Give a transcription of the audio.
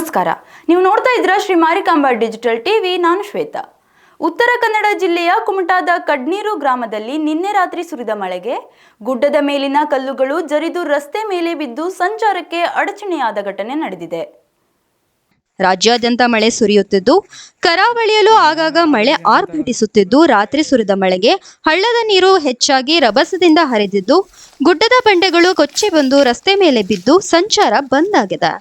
ನಮಸ್ಕಾರ. ನೀವು ನೋಡ್ತಾ ಇದ್ದೀರಾ ಶ್ರೀ ಮಾರಿಕಾಂಬಾ ಡಿಜಿಟಲ್ ಟಿವಿ. ನಾನು ಶ್ವೇತಾ. ಉತ್ತರ ಕನ್ನಡ ಜಿಲ್ಲೆಯ ಕುಮಟಾದ ಕಡ್ನೀರು ಗ್ರಾಮದಲ್ಲಿ ನಿನ್ನೆ ರಾತ್ರಿ ಸುರಿದ ಮಳೆಗೆ ಗುಡ್ಡದ ಮೇಲಿನ ಕಲ್ಲುಗಳು ಜರಿದು ರಸ್ತೆ ಮೇಲೆ ಬಿದ್ದು ಸಂಚಾರಕ್ಕೆ ಅಡಚಣೆಯಾದ ಘಟನೆ ನಡೆದಿದೆ. ರಾಜ್ಯಾದ್ಯಂತ ಮಳೆ ಸುರಿಯುತ್ತಿದ್ದು, ಕರಾವಳಿಯಲ್ಲೂ ಆಗಾಗ ಮಳೆ ಆರ್ಭಟಿಸುತ್ತಿದ್ದು, ರಾತ್ರಿ ಸುರಿದ ಮಳೆಗೆ ಹಳ್ಳದ ನೀರು ಹೆಚ್ಚಾಗಿ ರಭಸದಿಂದ ಹರಿದಿದ್ದು, ಗುಡ್ಡದ ಬಂಡೆಗಳು ಕೊಚ್ಚಿ ಬಂದು ರಸ್ತೆ ಮೇಲೆ ಬಿದ್ದು ಸಂಚಾರ ಬಂದ್ ಆಗಿದೆ.